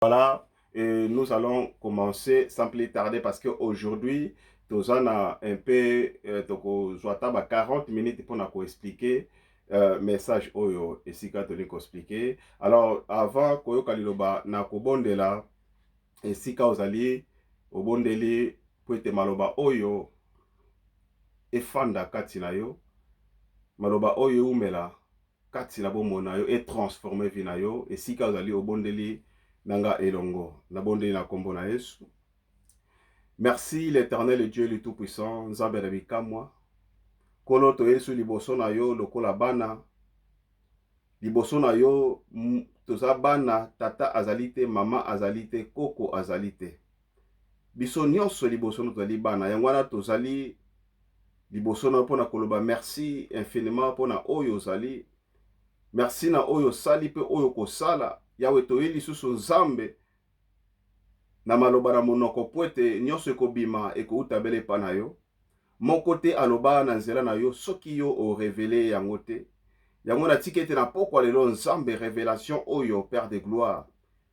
Voilà, et nous allons commencer sans plus tarder parce qu'aujourd'hui, nous avons un peu 40 minutes pour nous expliquer message oyo et si catholique expliquer. Alors, avant que kaliloba na kobondela et si ka ozali obondeli pour te maloba oyo efanda kati na yo, maloba oyo umela kati na bomona yo et transformer vie na yo et si ka ozali obondeli nanga elongo na bondeli na kombo na Yesu. Merci l'Éternel et Dieu le Tout-Puissant, Nzambe na bikamwa. Kolo to Yesu liboso na yo lokola bana. Liboso na yo toza bana, tata azalite, mama azalite, koko azalite. Biso nyonso liboso na tozali bana. Yangwana tozali liboso na pona koloba merci infiniment pona oyo zali. Merci na oyo sali pe oyo kosala. Yawe toyeli susu Nzambe. Na maloba na monoko po ete nyonso ekobima ekouta bele epa na yo. Moko te aloba na nzela na yo soki yo orevele yango te. Yango na tika ete na pokwa lelo Nzambe révélation oyo Père de gloire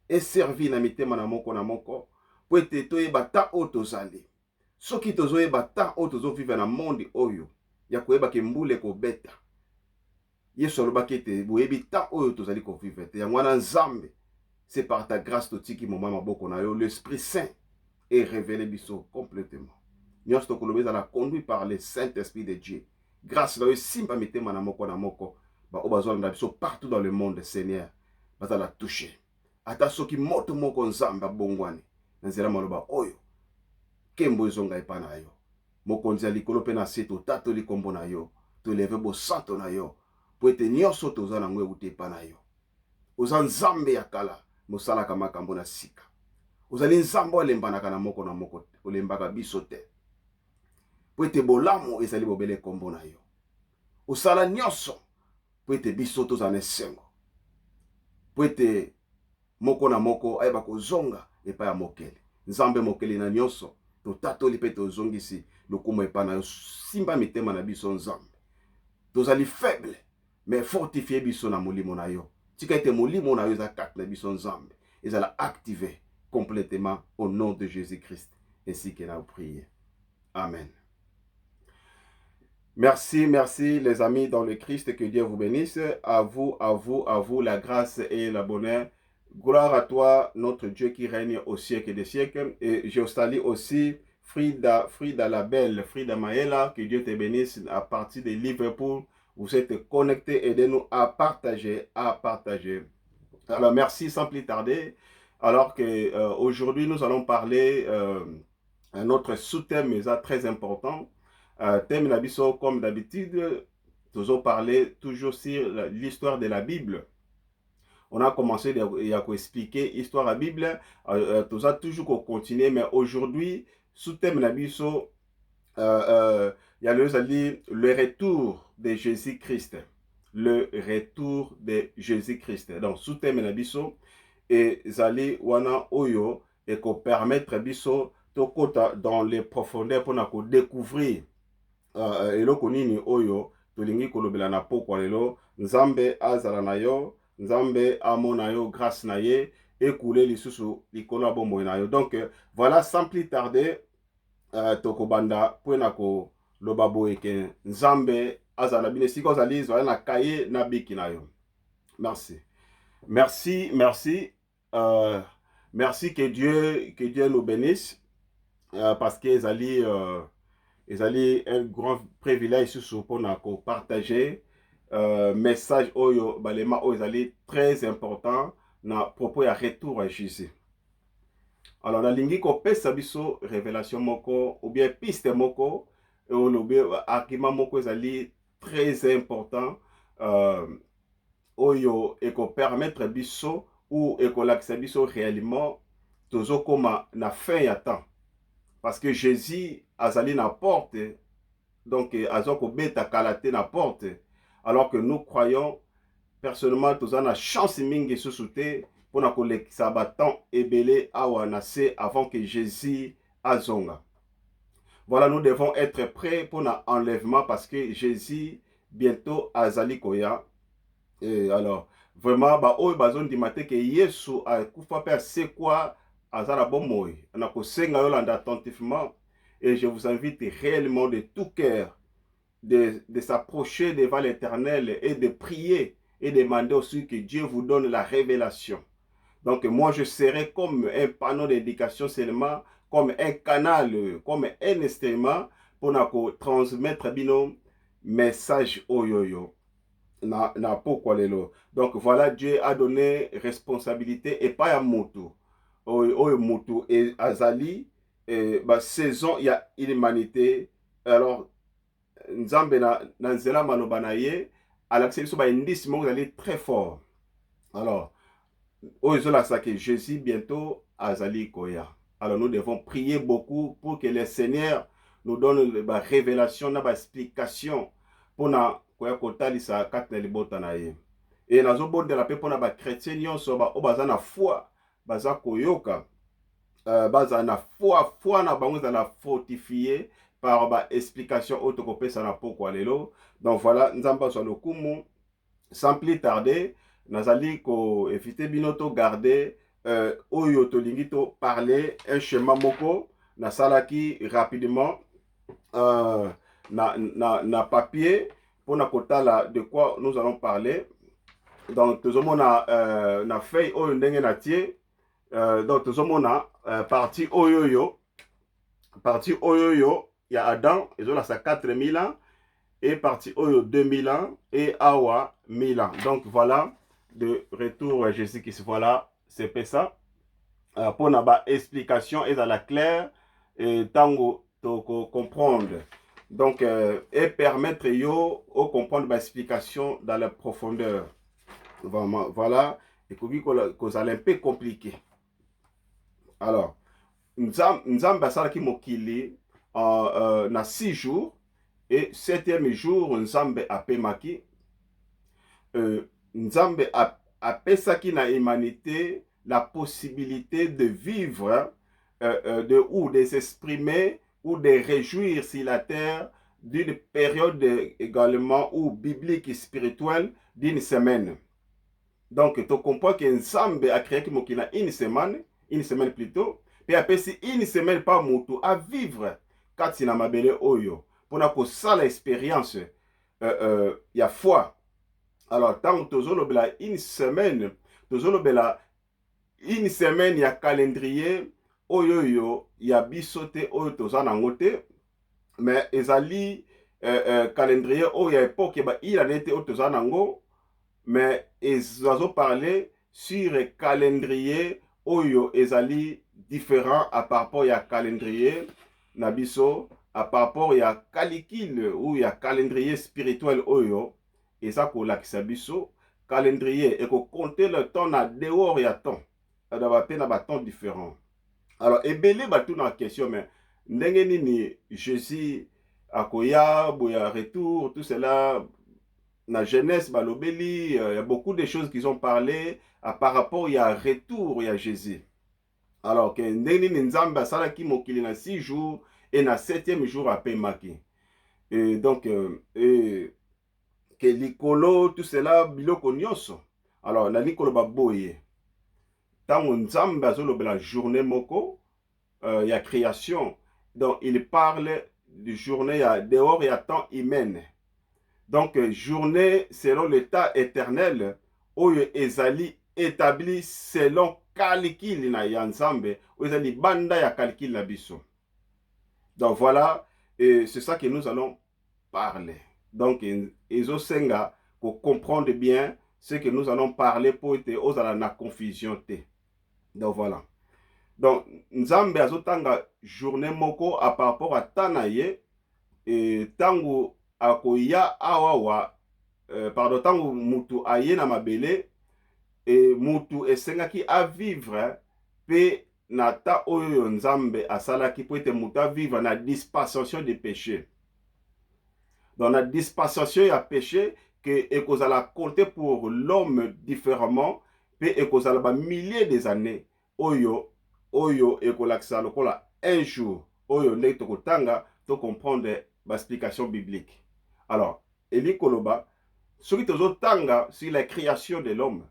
eservi na mitema na moko po ete toyeba ta oyo tozali. Soki tozoyeba ta oyo tozovive na monde oyo ya koyeba ke mbula ekobeta. Yesu alobaki ete boyebi ta oyo tozali kovivre te. Yango na Nzambe, c'est par ta grâce totiki moment maboko na yo, l'Esprit Saint est révélé biso complètement. Nyonso tokoloba ezala conduit par le Saint-Esprit de Dieu. Grâce na yo simba mitema na moko ba obazolanda biso partout dans le monde, Seigneur. Bazala touché. Ata soki moto moko Nzambe abongwani na nzela maloba oyo kembo ezonga epa na yo. Mokonzi ya likolo pe na se totatoli kombo na yo, toleve bosanto na yo po ete nyonso toza nango euti epa na yo. Oza Nzambe ya kala mosalaka makambo na sika. Ozali Nzambe olembanaka na moko olembaka biso te. Po ete bolamu ezali bobele kombo na yo. Osala nyonso po ete biso tozala na esengo. Po ete moko na moko ayeba kozonga epai ya mokili. Nzambe mokili na nyonso totatoli pe tozongisi lokumu epai na yo. Simba mitema na biso Nzambe. Tozali faible mais fortifié biso na molimo na yo. Tika ete molimo na yo eza kati na biso Nzambe. Ezala activé complètement au nom de Jésus-Christ. Ainsi que nous prions. Amen. Merci, merci les amis dans le Christ. Que Dieu vous bénisse. À vous la grâce et le bonheur. Gloire à toi, notre Dieu qui règne au siècle des siècles. Et je salue aussi Frida la belle, Frida Maëla. Que Dieu te bénisse à partir de Liverpool. Vous êtes connectés, aidez-nous à partager, Alors merci sans plus tarder. Alors que aujourd'hui nous allons parler un autre sous-thème très important. Thème d'abisso comme d'habitude, nous allons parler toujours sur l'histoire de la Bible. On a commencé à expliquer l'histoire de la Bible, nous allons toujours continuer, mais aujourd'hui, sous-thème d'abisso, il y a le retour de Jésus-Christ. Le retour de Jésus-Christ. Donc, sous-thème d'abisso, et zali wana oyo et qu'on permettre biso tokota dans les profondeurs pour na découvrir eloko nini oyo tolingi kolobela na pokwa lelo. Nzambe azala na yo, Nzambe amona yo grâce na ye ekule lisusu likolo bombo na yo. Donc voilà, sans plus tarder tokobanda po na ko loba boye ke Nzambe azala bine siko zali zo na kaye na biki na yo. Merci. Merci. Merci que Dieu nous bénisse parce que ils allaient un grand privilège pour nous partager message oyo balema oyo ezali très important na propos ya retour à Jésus. Alors na lingi ko pesa biso révélation moko ou bien piste moko ou argument moko ezali très important oyo eko permettre biso ou ekolakisa biso réellement tozokoma na fin ya temps parce que Jésus azali na porte, donc azoko beta kalate na porte, alors que nous croyons personnellement toza na chance mingi susute pour na kolekisa ba temps ebele awa na se avant que Jésus azonga. Voilà, nous devons être prêts pour na enlèvement parce que Jésus bientôt azali koya. Et alors vraiment ba oyo bazondima te ke Yesu akufa pe asekwa azala bomoi na kosenga yo landa attentivement. Et je vous invite réellement de tout cœur de s'approcher devant l'Éternel et de prier et demander aussi que Dieu vous donne la révélation. Donc moi je serai comme un panneau d'indication seulement, comme un canal, comme un instrument pour transmettre bino message oyoyo. Na pourquoi lelo. Donc voilà, Dieu a donné responsabilité et pas à Moutou. Oyo Moutou et Azali, saison, il y a l'humanité. Alors, Nzambe na nzela maloba na ye, alaxé biso ba indice moko ezali très fort. Alors, oyo que Jésus bientôt azali koya. Alors nous devons prier beaucoup pour que le Seigneur nous donne la révélation, la explication pour na koya kotalisa kati na libota na ye. Et nazo bondela pe pona ba chrétien nyonso ba obaza na foi, baza koyoka, baza na foi na bango za na fortifié par ba explication autocopesa na poko lelo. Donc voilà, nzamba so lokumu sans plus tarder. Nazali ko éviter binoto garder oyo tolingi to parler un schéma moko na salaki rapidement na papier pour na kotala de quoi nous allons parler. Donc tout le monde na feuille oyo ndenge na tie donc tout le monde partie oyoyo il y a Adam et là ça 4000 ans et partie oyo 2000 ans et awa 1000 ans. Donc voilà de retour Jésus-Christ. Voilà, c'est ça. Pour une explication et dans la claire et tango to comprendre. Donc et permettre yo au comprendre l'explication dans la profondeur. Vraiment, voilà, et qu'on a un peu compliqué. Alors, nzamba salaki mokili na 6 jours et 7e jour nzambe apemaki Nzambe apesaki na humanité la possibilité de vivre, ou de s'exprimer, ou de réjouir sur la terre d'une période également ou biblique et spirituelle d'une semaine. Donc, tu comprends que Nzambe a créé une semaine plutôt, puis après une semaine par moto à vivre kati na mabele oyo pour na ko sala expérience ya foi. Alors, tant que une semaine, une semaine, il y a calendrier, oyoyo, il y a bisoté, oyo tozana ngote, mais ezali calendrier, oyo ya époque, il a été tozana ngo, mais ils ont parlé sur le calendrier, oyo ezali différent à par rapport à calendrier, nabiso, à par rapport à calicule, ou il y a calendrier spirituel oyo, et ça pour la biso calendrier et qu'on compter le temps na dehors ya temps d'avoir peine à temps différent. Alors ebele ba tout na question mais ndenge nini Jésus akoya boya retour tout cela na jeunesse balobeli il y a beaucoup de choses qu'ils ont parlé par rapport il y a retour il y a Jésus. Alors que ndenge nini nzamba sala ki mokili na 6 jours et na 7e jour apemaki. Et donc que likolo tout cela biloko nyonso. Alors na likolo baboye tango nzambe azolobela journée moko ya création, donc il parle de journée ya dehors ya temps humaine. Donc journée selon l'état éternel oyo ezali établi selon calcul na ya nzambe oyo ezali banda ya calcul na biso. Donc voilà, et c'est ça que nous allons parler. Donc, ils ont senga pour comprendre bien ce que nous allons parler pour être aux la confusion. Donc voilà. Donc, Nzambe azotanga journée moko à par rapport à Tanaye et tango akoya awawa pardon tango mutu aye na mabele et mutu esengaki à vivre pe nata oyo Nzambe asalaki pour être mutu à vivre na dispensation des péchés. Dans la dispensation, il y a péché que ekozala compter pour l'homme différemment, puis ekozala milliers des années. Oyo ekolakisa lokola un jour. Oyo ndenge tokotanga to comprendre l'explication biblique. Alors, Eli Koloba, Soki tozotanga sur la création de l'homme,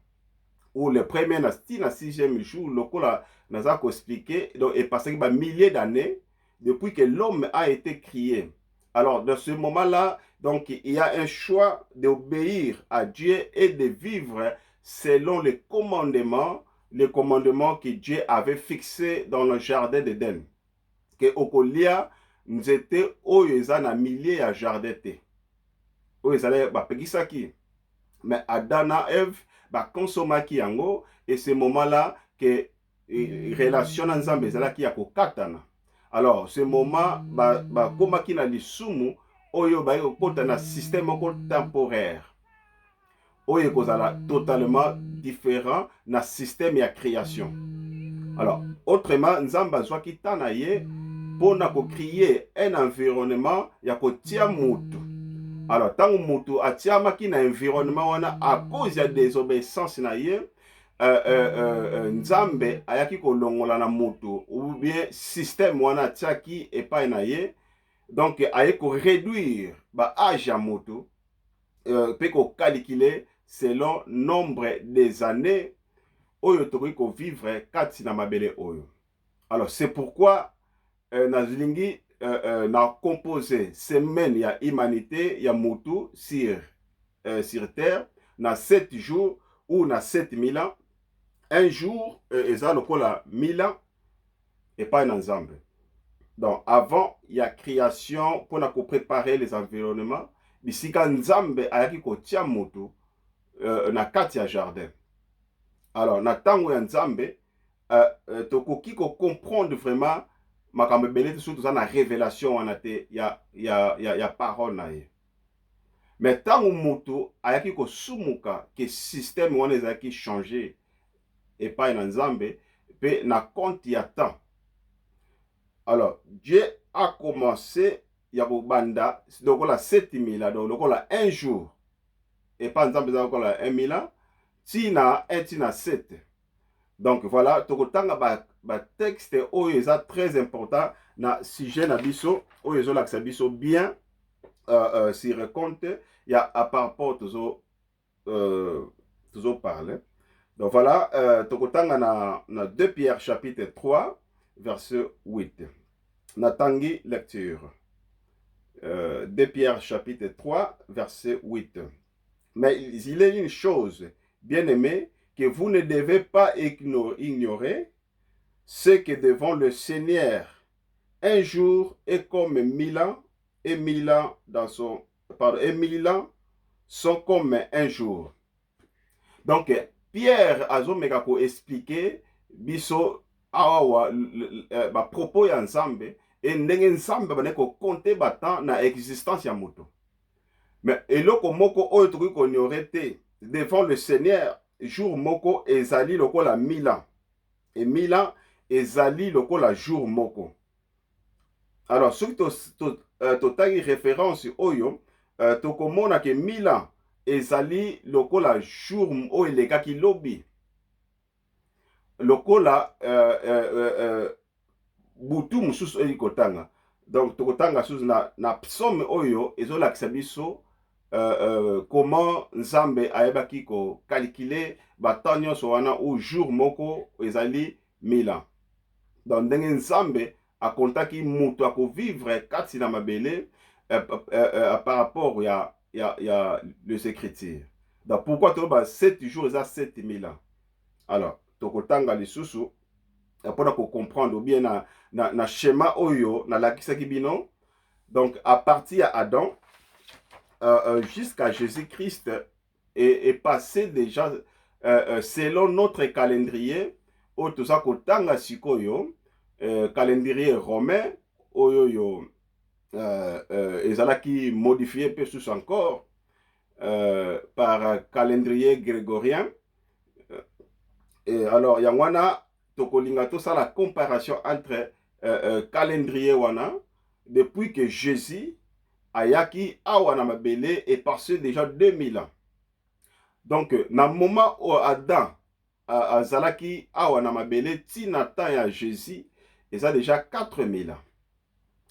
ou le premier na 6e jour, lokola naza ko expliquer, donc et passé par milliers d'années depuis que l'homme a été créé. Alors dans ce moment-là, donc il y a un choix d'obéir à Dieu et de vivre selon les commandements que Dieu avait fixés dans le jardin d'Éden. Que okolia nzete oyo eza na milliers ya jardin te. Oyo ezali bapekisaki. Mais Adam et Ève consommaki yango, et ce moment-là que relation na Nzambe ezalaki ya kokatana. Alors ce moment komaki na lisumu oyo ba kokota na système moko temporaire oyo kozala totalement différent na système ya création. Alors autrement Nzambe azwaki tana ye pona ko créer un environnement ya kotia mutu. Alors, tant que mutu atiamaki na environnement wana à cause ya désobéissance na ye, Nzambe ayaki kolongola na mutu ou bien système wana atiaki epai na ye, donc aye ko réduire ba âge ya mutu, pe ko calculer selon nombre des années oyo tokoki ko vivre kati na mabele oyo. Alors, c'est pourquoi nazilingi na composé semaine ya humanité ya mutu sur terre na 7 jours ou na 7000 ans. Un jour eza lokola 1000 ans et pas na Nzambe. Donc avant il y a création pour préparer les environnements, bisika Nzambe ayaki kotia mutu na kati ya jardin. Alors na tango ya Nzambe tokoki ko comprendre vraiment makambo belete surtout ça na révélation wana te ya parole na ye. Mais tango mutu ayaki ko sumuka ke système wana ezaki changer et pas na Nzambe pe na compte ya temps. Alors Dieu a commencé ya banda lokola 7000 ans, donc lokola un jour et pas Nzambe za lokola 1000 ans tina 7. Donc voilà, tokotanga ba texte oyo eza très important na sujet na biso oyo ezolakisa biso bien sur compte ya par rapport toujours parler. Donc voilà, tokotanga na 2 Pierre chapitre 3 verset 8. Natangi lecture. 2 Pierre chapitre 3 verset 8. Mais il est une chose, bien aimé, que vous ne devez pas ignorer, c'est que devant le Seigneur, un jour est comme 1000 ans, et 1000 ans et 1000 ans sont comme un jour. Donc Pierre azomeka ko expliquer biso awa ba propos ya Nzambe et ndenge Nzambe bane ko compter batan na existence ya moto. Mais eloko moko oyo tokoki ko ignorer te devant le Seigneur, jour moko ezali lokola 1000 ans. Et 1000 ans ezali lokola jour moko. Alors, ce que tu référence oyo, tokomona ke 1000 ans ezali lokola jour o elekaki lobi. Lokola butu mususu elikotanga. Donc, tokotanga sous na psaume oyo ezolakisa biso comment Nzambe ayebaki ko calculer batemps nyonso wana ou jour moko ezali 1000 ans. Donc ndenge Nzambe akontaki mutu ako vivre kati na mabele par rapport ya les écritures. Donc pourquoi toba 7 jours eza 7000 ans. Alors tokotanga lisusu pour ko comprendre bien na schéma oyo na lakisaki bino. Donc à partir à Adam jusqu'à Jésus-Christ est passé déjà selon notre calendrier au toza kotanga sikoyo calendrier romain oyo ezalaki modifié peu sous encore par calendrier grégorien. Et alors yangwana tokolinga to ça la comparaison entre calendrier wana depuis que Jésus ayaki awa na mabele est passé déjà 2000 ans. Donc na moment où Adam azalaki awa na mabele tina temps ya Jésus eza déjà 4000 ans.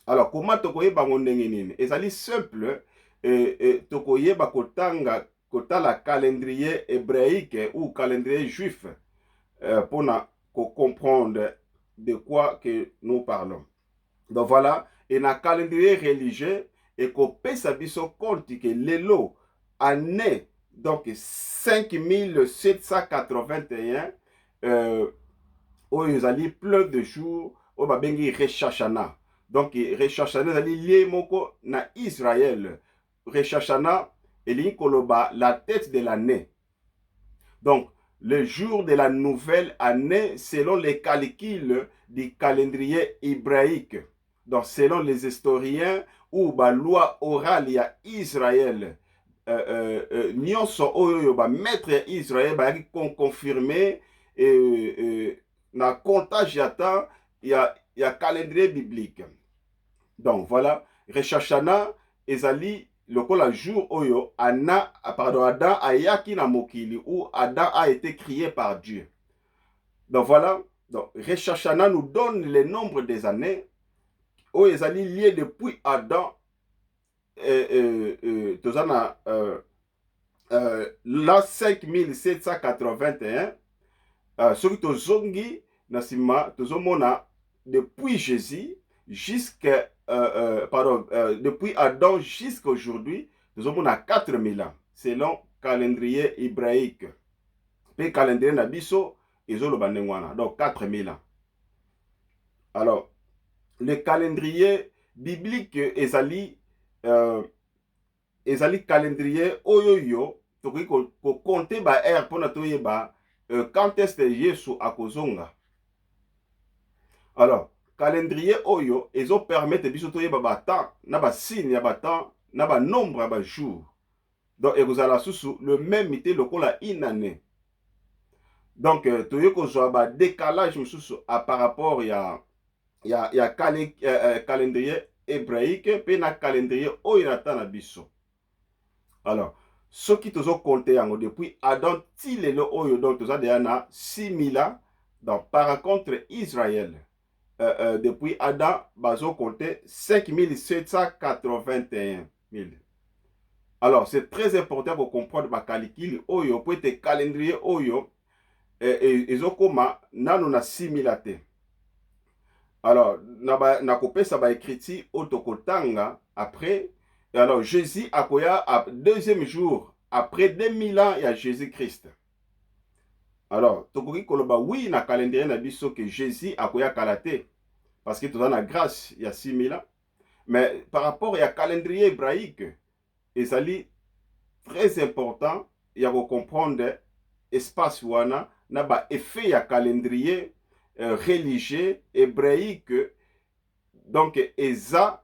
Alors comment tokoyeba ndenge nini? Ezali simple tokoyeba kotanga la calendrier hébraïque ou calendrier juif pour comprendre de quoi que nous parlons. Donc voilà, et dans le calendrier religieux, et qu'on peut s'abisso compte que l'élo année donc 5781 où ils allaient plein de jours où ba bengi Reshashana. Donc Reshashana zali lié moko na Israël. Reshashana eli koloba la tête de l'année. Donc le jour de la nouvelle année selon les calculs du calendrier hébraïque. Donc selon les historiens ou ba loi orale ya Israël nyonso oyo ba maître Israël ba confirmer na comptage ya temps ya calendrier biblique. Donc voilà, Reshashana ezali lokola jour oyo Adam ayaki na mokili ou Adam a été créé par Dieu. Donc voilà, donc Reshashana nous donne le nombre des années oyo ezali lié depuis Adam tozana la 5781 soki tozongi na sima tozomona depuis Jésus jusqu'à depuis Adam jusqu'à aujourd'hui tozomona 4000 ans selon calendrier hébraïque pe calendrier na biso ezoloba ndenge wana donc 4000 ans. Alors le calendrier biblique ezali calendrier oyo yo tokoki ko compter ba ère pona toyeba quand est-ce que Yesu akozonga. Alors calendrier oyo ezo permettre biso toyeba ba temps na ba signe ya ba temps na ba nombre ya ba jour. Donc ekozala susu le même ité lokola une année. Donc toye kozwa ba décalage mususu par rapport ya calendrier hébraïque pe na calendrier oyo na temps na biso. Alors, ce qui tozo compté yango depuis Adam ti lelo oyo donc toza deya na 6000 ans. Donc par contre Israël depuis Adam bazo compté 5781 000. Alors c'est très important pour comprendre ma calcul oyo pour être calendrier oyo ezokoma nano na 6000 ans. Alors na kopesa ba écrit otokotanga après. Alors Jésus akoya à deuxième jour après 2000 ans il y a Jésus-Christ. Alors tokoki koloba oui na calendrier na biso que Jésus akoya kalaté parce que toza na grâce il y a 6000 ans. Mais par rapport à calendrier hébraïque ezali très important ya ko comprendre espace wana na ba effet ya calendrier religieux hébraïque donc eza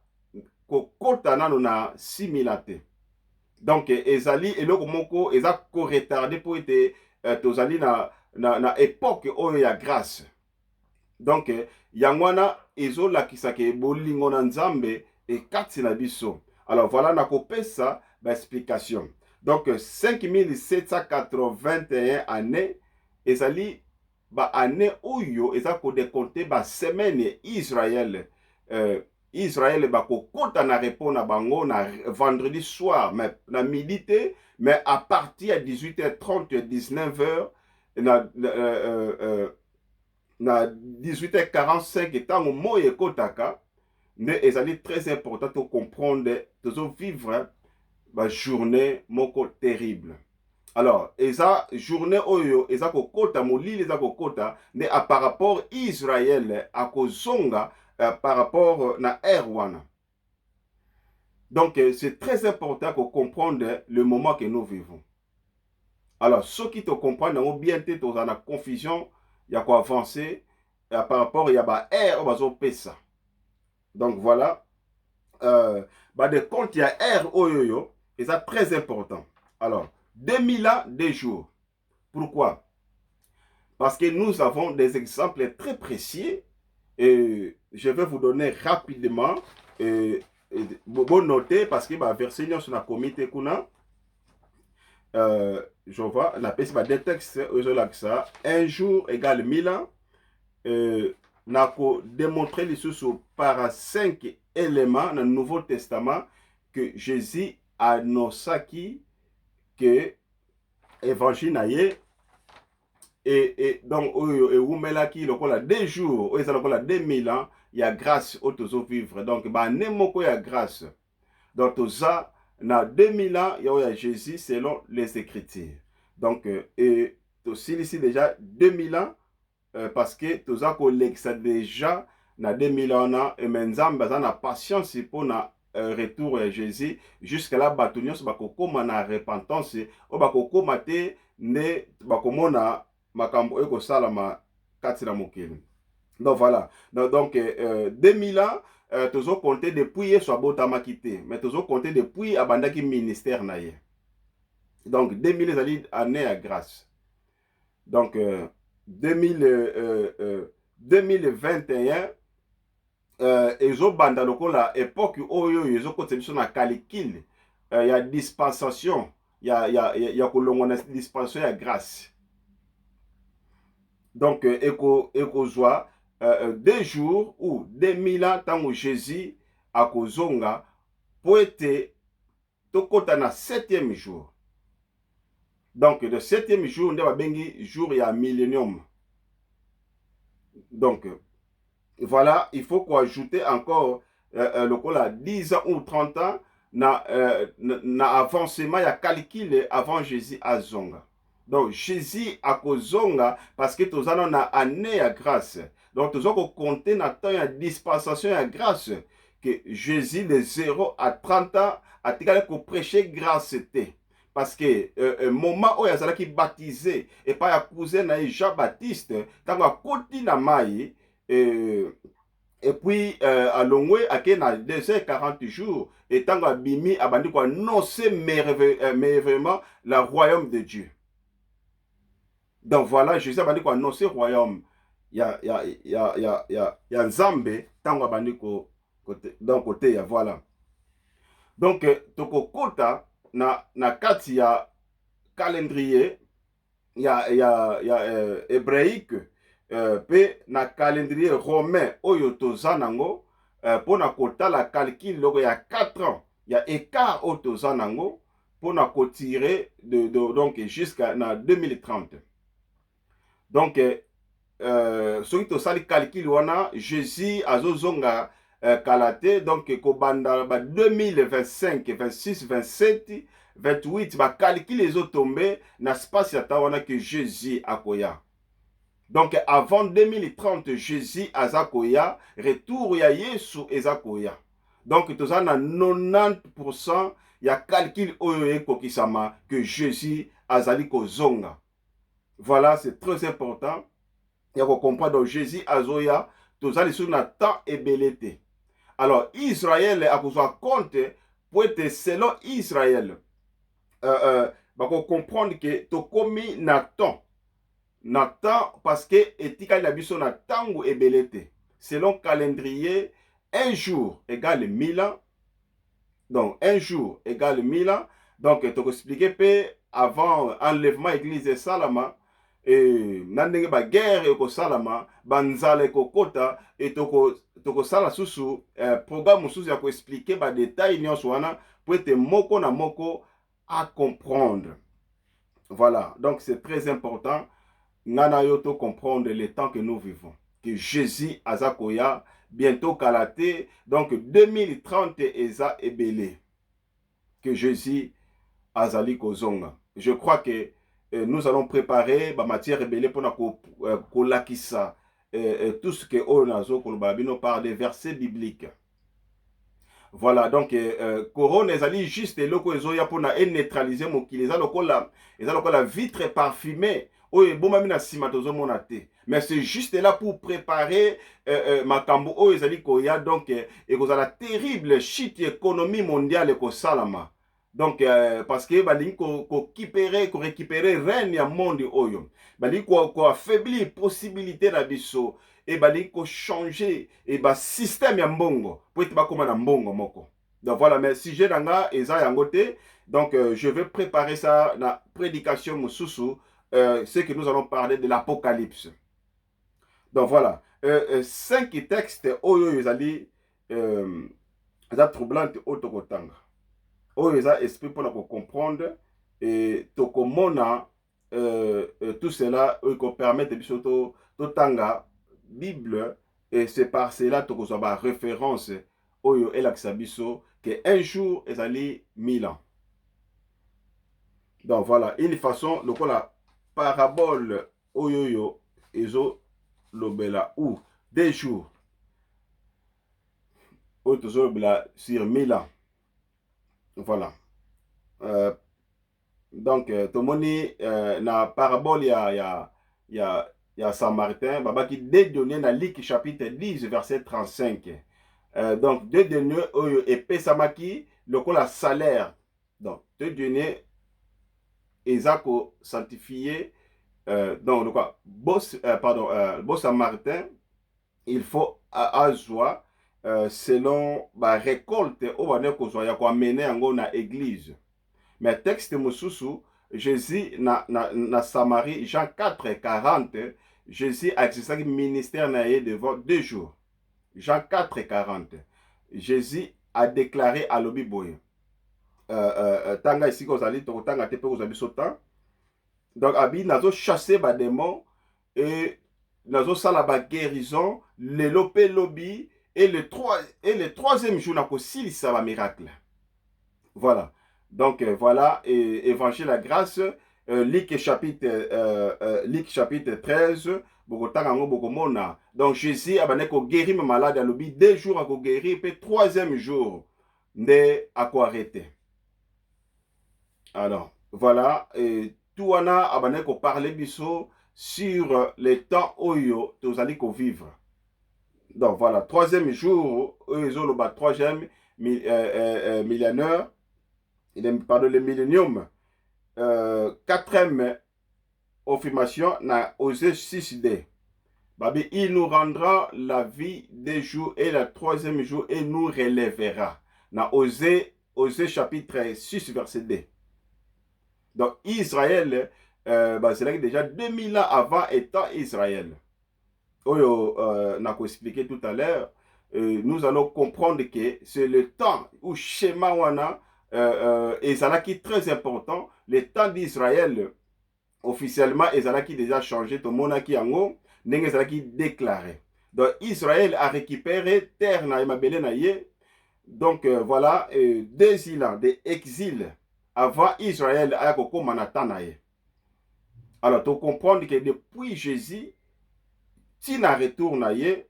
kokota nano na 6000 ans. Donc ezali eloko moko eza ko retardé pour être tozali na époque oyo ya grâce. Donc yangwana ezolakisa ke bolingo na Nzambe ekati na biso. Alors voilà na kopesa ba explication. Donc 5781 années ezali ba année oyo eza ko décompter ba semaine Israël Israël bako kota na répondre na bango na vendredi soir mais na midi te mais à partir de 18h30 19h na 18h45 etango moye kotaka nde ezali très important to comprendre tozo vivre ba journée moko terrible. Alors eza journée oyo eza ko kota molili eza ko kota nde par rapport Israël akozonga par rapport na Erwana. Donc c'est très important qu'on comprenne le moment que nous vivons. Alors ceux qui te comprennent ont bien été dans la confusion, il y a quoi avancer par rapport il y a ba R bazo pesa. Donc voilà de compte il y a R oyoyo et ça très important. Alors 2000 ans 2 jours. Pourquoi? Parce que nous avons des exemples très précis. Et je vais vous donner rapidement bon noter parce que ma version sur la comité kuna je vois la peste des textes ça un jour égale 1000 ans n'a démontré les sous par 5 éléments dans le Nouveau Testament que Jésus annonça que évangile na ye et donc oyo ewumelaki lokola 2 jours oyo eza lokola 2000 ans ya grâce oyo tozovivre donc bane moko ya grâce donc toza na 2000 ans ya oyo ya Jésus selon les écritures donc et tosilisi déjà 2000 ans parce que toza kolekisa déjà na 2000 ans na mais nzambe aza na patience mpona retour ya Jésus jusqu'à là bato nyonso bakokoma na repentance oyo bakokoma te nde bakomona makambo ekosalama kati na mokili donc voilà donc 2000 ans tozo compter depuis yesu abotamaki te mais tozo compter depuis abandaki ministère na ye donc 2000 ezali année ya grâce donc 2021 ezobanda lokola époque oyo ezokotisa biso na calcul ya dispensation ya kolongwa na dispensation ya grâce donc ekozwa 2 jours ou 2000 ans ntango Jésus akozonga po ete tokota na 7e jour donc le 7e jour nde babengi jour ya millénium donc voilà il faut qu'ajouter encore lokola 10 ans ou 30 ans na avancement ya calcul avant Jésus azonga donc Jésus akozonga parce que tozana na année ya grâce donc toza kokonte na temps ya dispensation ya grâce que Jésus de 0 à 30 ans atikali koprêcher grâce te parce que moment oyo azalaki baptisé epai ya cousin na ye Jean Baptiste ntango akoti na mai et puis alongwe ake na 240 jours et ntango abimi abandi koannonce merveilleusement le royaume de Dieu donc voilà Jésus abandi koannonce royaume ya nzambe ntango abandi donc côté ya voilà donc tokokota na kati ya calendrier ya hébraïque pe na calendrier romain oyo toza nango pona kotala calcul loko ya 4 ans ya écart oyo toza nango pona kotirer donc jusqu'à na 2030 donc soki tosali calcul wana Jésus azozonga kala te donc kobanda ba 2025 26 27 28 bacalcule ezotombe na space ya ta wana que Jésus akoya donc avant 2030 Jésus aza koya retour ya Yesu eza koya donc toza na 90% ya calcul oyo ekokisama que Jésus azali kozonga voilà c'est très important ya comprendre donc Jésus azoya toza lisusu na temps ebele te alors Israël akozwa compte pour être selon Israël bako comprendre que tokomi na temps parce que etikali na biso na tango ebele te selon calendrier un jour égale 1000 ans donc un jour égale 1000 ans donc toko expliquer pe avant enlèvement église salama na ndenge baguerre ekosalama banzala ekokota tokosala susu programme mosusu ya koexplike badetail nyonso wana po ete moko na moko à comprendre voilà donc c'est très important ngana yo to comprendre le temps que nous vivons que Jésus aza koya bientôt kalate donc 2030 eza ebele que Jésus azali kozonga je crois que nous allons préparer ma matière rebelle pour kolakisa tout ce que on a zo par des versets bibliques. Voilà donc corona ezali juste eloko ezoya pour neutraliser mokili eza lokola vitre parfumée oyo ebomami na sima tozomona te mais c'est juste là pour préparer makambo oyo ezali koya donc ekozala terrible chute économie mondiale ekosalama donc parce que balingi récupérer reine ya monde oyo balingi affaiblir possibilité na biso et balingi changer et système ya mbongo pour ete bakoma na mbongo moko donc voilà mais sujet nanga eza yango te donc je vais préparer ça na prédication mosusu c'est que nous allons parler de l'apocalypse donc voilà 5 textes oyo ezali eza troublante otokotanga oyo eza esprit mpona comprendre et tokomona tout cela qu'on permette de tanga Bible et c'est par cela que vous avez référence oyo elakisa biso que un jour ezali 1000 ans. Donc voilà, une façon lokola parabole oyoyo ezo lobela ou des jours oyo tozo lobela sur 1000 ans. Voilà. Donc tomoni na parabole ya Samaritain babaki dédonné na Luc chapitre 10 verset 35. Donc dédonné oyo epesamaki lokola salaire. Donc dédonné ezako sanctifié donc quoi boss boss Samaritain il faut azwa selon ba récolte o bane kozwa ya ko mener yango na église. Mais texte mosusu Jésus na Samarie Jean 4:40 Jésus a exercé ministère na ye devant 2 jours. Jean 4:40 Jésus a déclaré à lobi boye tanga ici ko zali to tanga te pe ko zabi sotan. Donc abi nazo chasser ba démon et nazo sala ba guérison le lopé lobi et le troisième jour na ko silisa ba miracle. Voilà. Donc voilà, et Évangile la grâce, Luc chapitre 13, donc Jésus a guéri mes malades à l'obi, 2 jours à guérir, puis 3e jour, à quoi arrêter. Alors, voilà, et tout on a parlé biso sur les temps oyo, tous allez vivre. Donc voilà, 3e jour, eux ont le 3e millénaire. Pardon, le millénium, 4e affirmation, na Osée 6D. Babi, il nous rendra la vie des jours et le 3e jour et nous relèvera. Na Osée chapitre 6 verset 2. Donc Israël, c'est là que déjà 2000 ans avant étant Israël. Oyo, n'a expliqué tout à l'heure, nous allons comprendre que c'est le temps où schéma wana et ça qui est très important, le temps d'Israël officiellement et ça qui déjà changé tout monde qui ango n'est ça qui déclaré. Donc Israël a récupéré terre na mabele na ye. Donc voilà 2 ans d'exil avant Israël a koko manata na ye. Alors tu comprends que depuis Jésus si na retour na ye,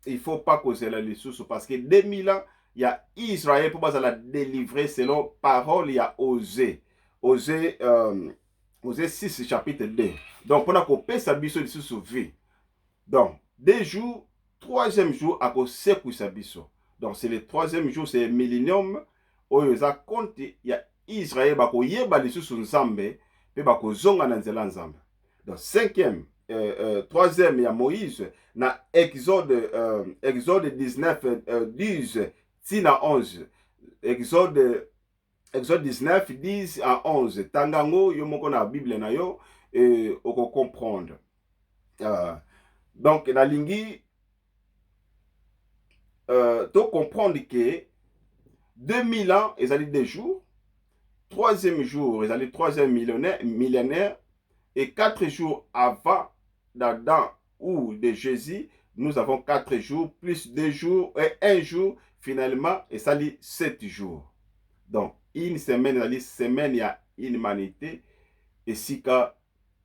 il faut pas causer la ressource parce que 2000 ans il y a Israël pour la délivrer selon parole, il y a Osée 6 chapitre 2. Donc, pour qu'on sa biso de se donc, 2 jours, 3e jour, à cause de sa biso. Donc, c'est le 3e jour, c'est le millénium. Où il y a compte, il y a Israël, qui yeba les sous nzambe, puis qui zonga na nzela nzambe. Donc, 5e, 3e, il y a Moïse, na Exode 19, 10, 6 à 11. Exode 19, 10 à 11. Tangango, yo moko na Bible na yo, et on peut comprendre. Donc, na lingi, tu comprendre que 2000 ans, ils allaient 2 jours. 3e jour, ils allaient 3e millénaire. Et 4 jours avant d'Adam ou de Jésus, nous avons 4 jours, plus 2 jours et 1 jour, finalement, et ça dit 7 jours. Donc, une semaine, il y a une humanité, et si ka,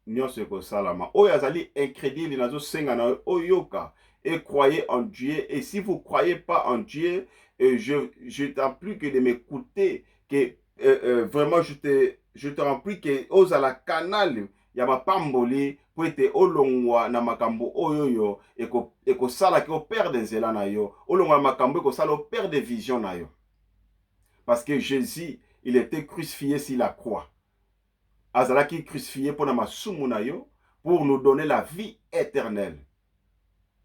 nous sommes salama. Oyo azali incrédule, nazo sengana oyoka, et croyez en Dieu. Et si vous ne croyez pas en Dieu, je t'en prie que de m'écouter, que vraiment je te rends plus que aux à la canal, ya mapamboli po ete olongwa na makambo oyoyo eko sala ki operde nzela na yo olongwa na makambo eko sala operde vision na yo parce que Jésus il était crucifié sur la croix azalaki crucifié pour na masumu na yo pour nous donner la vie éternelle.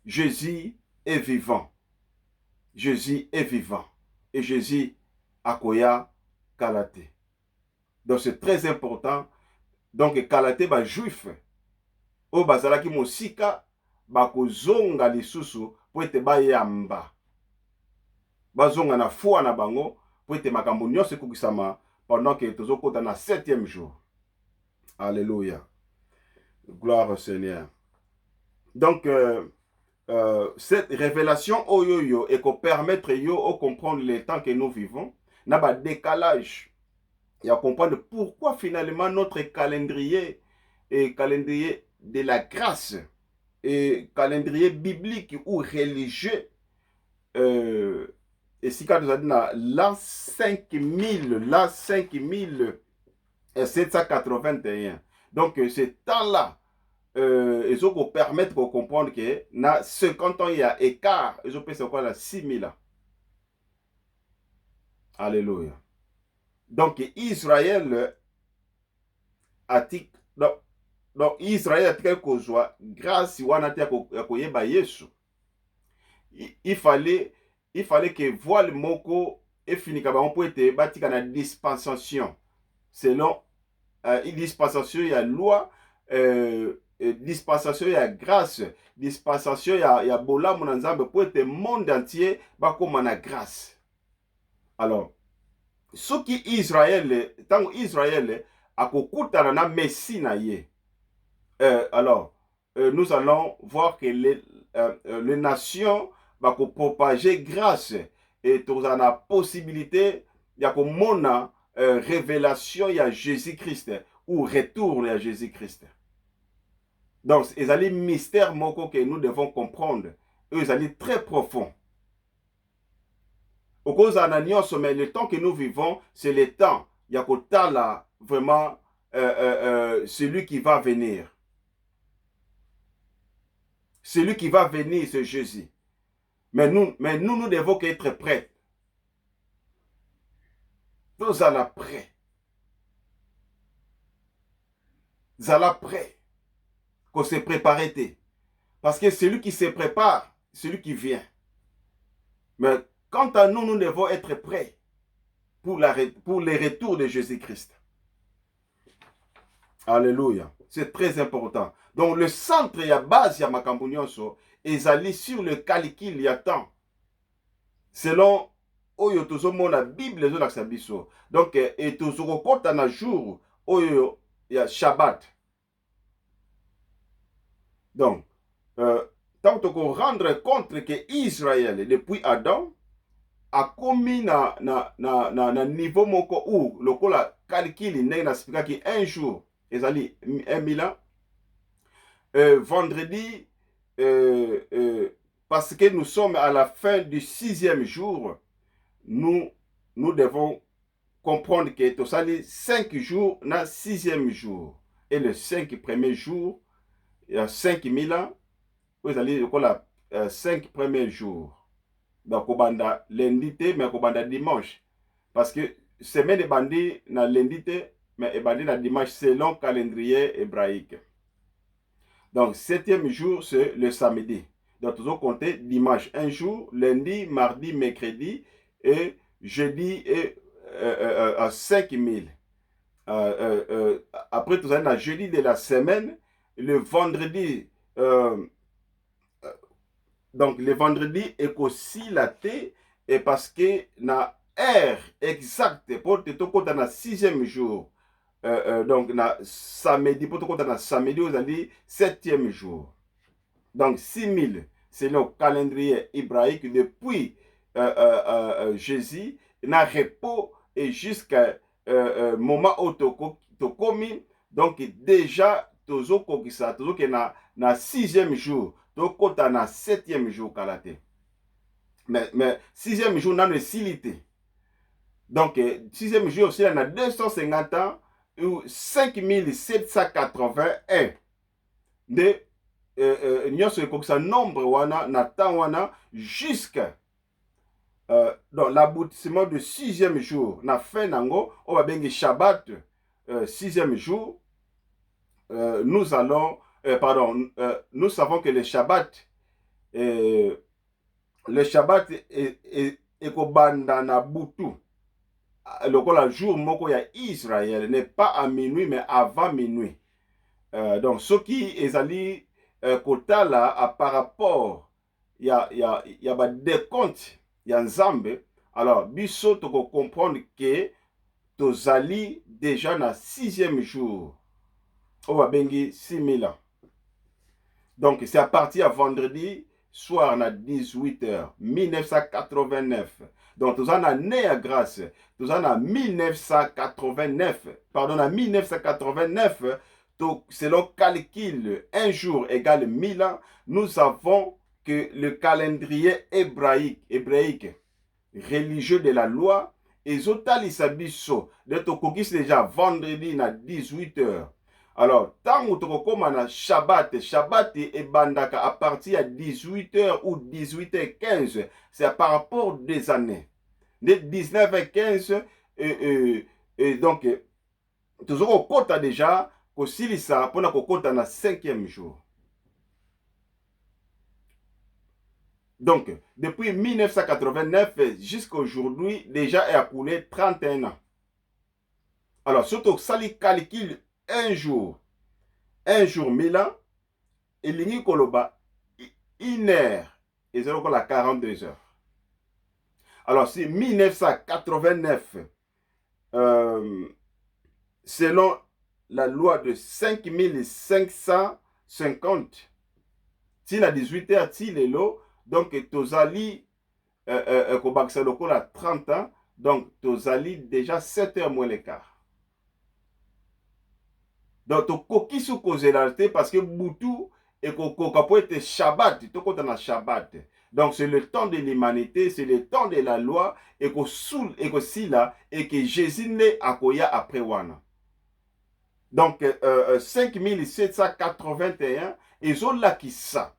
Jésus est vivant. Jésus est vivant et Jésus akoya kalate. Donc c'est très important. Donc kalate ba juif o bazalaki mosika bakozonga lisusu po ete bayamba bazonga na foi na bango po ete makambo nyonso ekokisama pendant que tozokota na 7e jour. Alléluia. Gloire au Seigneur. Donc, cette révélation oyoyo et qu'on permettre yo de comprendre les temps que nous vivons, n'a pas décalage. Et à comprendre pourquoi finalement notre calendrier est calendrier de la grâce et calendrier biblique ou religieux. Et si quand nous avons l'an 5781. Donc, ce temps-là, ils ont permettre de comprendre que dans 50 ans, il y a écart. Ils ont fait quoi là 6000 ans. Alléluia. Donc, Israël a dit, donc Israël a dit que grâce à Yesu. Il fallait que voile moko et fini on peut être bâti dans la dispensation. Selon une dispensation, il y a loi, dispensation, il y a grâce, dispensation, il y a bola mon ensemble pour être monde entier, bah comme on a grâce. Alors, ce qui Israël, tant Israël a kokuta na Messie na ye. Alors, nous allons voir que les nations vont propager grâce et tu as la possibilité de la révélation à Jésus-Christ ou retour à Jésus-Christ. Donc, c'est un mystère que nous devons comprendre. Ils sont très profonds. Au cause de mais le temps que nous vivons, c'est le temps. Il y a là vraiment celui qui va venir. Celui qui va venir, c'est Jésus. Mais nous devons être prêts. Nous allons prêts. Nous allons prêts. Qu'on se prépare. Parce que celui qui se prépare, celui qui vient. Mais quant à nous, nous devons être prêts pour les retours de Jésus-Christ. Alléluia. C'est très important. Donc le centre et la base de Makambo Nyonso est allé sur le calcul il y a temps. Selon oyo tozomo la Bible zo lakisa biso. Donc et tozokota na jour oyo ya Shabbat. Donc tant qu'on rendre compte que Israël depuis Adam a commis na niveau moko ou lokola calcul ndenge na sipika ki un jour ezali 1000 ans. Vendredi, parce que nous sommes à la fin du 6e jour, nous devons comprendre que tout ça, 5 jours dans le 6e jour. Et le 5 premiers jours, il y a 5000 ans, vous allez dire 5 premiers jours. Donc, on banda lundi, mais on banda dimanche. Parce que semaine est bandit na lundi, mais est bandit na dimanche selon le calendrier hébraïque. Donc, 7e jour, c'est le samedi. Donc, nous allons compter dimanche un jour, lundi, mardi, mercredi, et jeudi, et 5000. Après, tout ça, le jeudi de la semaine, le vendredi, donc le vendredi est aussi la thé, et parce que na heure exacte, pour te compter dans le 6e jour, donc samedi, pour te compter dans le samedi, vous allez 7e jour. Donc 6000, c'est le calendrier hébraïque depuis Jésus, na repos et jusqu'à moment où tu commis. Donc déjà, tozo kokisa, tozo que na 6e jour, to kota na 7e jour kalate. Mais 6e jour na silité. Donc 6e jour aussi na 250 ans ou 5781 de nyonso ekokisa nombre wana na temps wana jusqu'à dans l'aboutissement du 6e jour na fin nango on va bengi Shabbat 6e jour. Nous allons nous savons que le Shabbat est kobanda na butu lokola jour moko ya Israël n'est pas à minuit mais avant minuit. Donc ce qui est allé kotala par rapport il y a des comptes il y a Nzambe. Alors biso to comprendre que tozali déjà na 6e jour on va bengi 6000 ans. Donc, c'est à partir de vendredi soir à 18h, 1989. Donc, nous en avons né à grâce. Nous en avons 1989. Pardon, en 1989, selon calcul, un jour égale 1000 ans, nous avons que le calendrier hébraïque religieux de la loi, ezotalisa biso de tokokisi déjà vendredi na 18h. Alors, tant que tokokoma na Shabbat ebandaka à partir de 18h ou 18h15, c'est par rapport des années. De 19h15, donc, tozoko kota déjà, kosilisa, pona kokota na 5e jour. Donc, depuis 1989 jusqu'à aujourd'hui, déjà est écoulé 31 ans. Alors, surtout, ça les calcule un jour 1000 ans, et l'ini koloba, 1 heure, et 42 heures. Alors, c'est 1989, selon la loi de 5550, si la 18 heures, si les lots, donc, tozali, kobakisa lokola 30 ans, donc, tozali déjà 7 heures moins l'écart. Donc, tokoki sous causalité parce que Boutou et Kokoka peut être Shabbat, tokota na Shabbat. Donc, c'est le temps de l'humanité, c'est le temps de la loi, et que soul et que sila, et que Jésus n'est akoya après wana. Donc, 5781, ils ont là qui ça.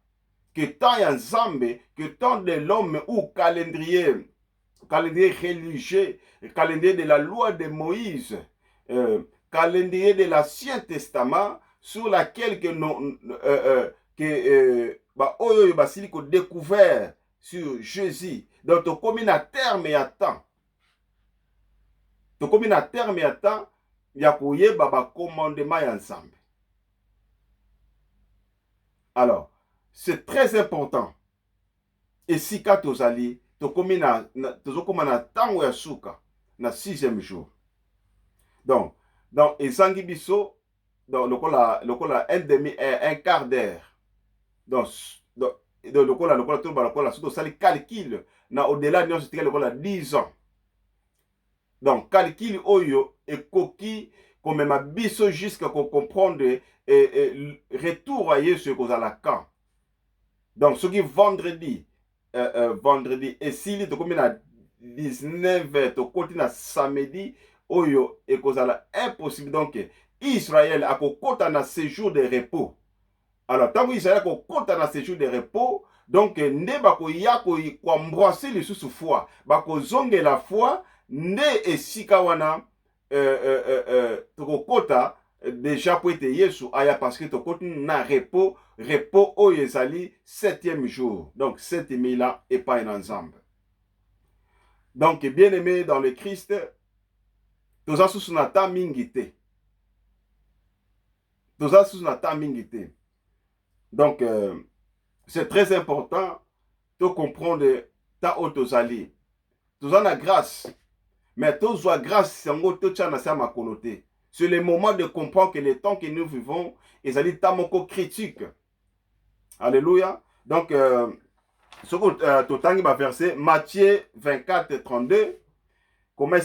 Que tant y Nzambe, que tant de l'homme ou calendrier religieux, calendrier de la loi de Moïse, calendrier de l'Ancien Testament, sur laquelle que découvert sur Jésus. Donc, tu commis à terme et à temps. Tu commis à terme et à temps, il y a commandement ensemble. Alors, c'est très important. Et si quand tu allais, tu commis à temps ou à souka, na 6e jour. Donc, ezangi biso, donc lokola un quart d'heure. Donc lokola surtout ça le calcul na au-delà de ce lokola 10 ans. Donc calcul oyo ekoki comme ma biso jusqu'à comprendre retour à Yesu kozala quand. Donc ce qui vendredi et si to comme na 19h to côté na samedi oyo ekozala impossible. Donc Israël a kokota na séjour de repos. Alors tant que Israël a kokota na séjour de repos, donc nde bakoya ko embrasser les sous foi, bakozonge la foi nde esika wana tokokota déjà pour être Yesu aya parce que tokota na repos oyo ezali 7e jour. Donc 7000 ans et pas un ensemble. Donc bien aimé dans le Christ, toza sous nata mingite. Toza sous nata mingite. Donc c'est très important de comprendre ta autosali. Toza na grâce. Mais toza grâce c'est le moment de comprendre que le temps que nous vivons est tamoko critique. Alléluia. Donc ce que tu as verset Matthieu 24, 32. Comment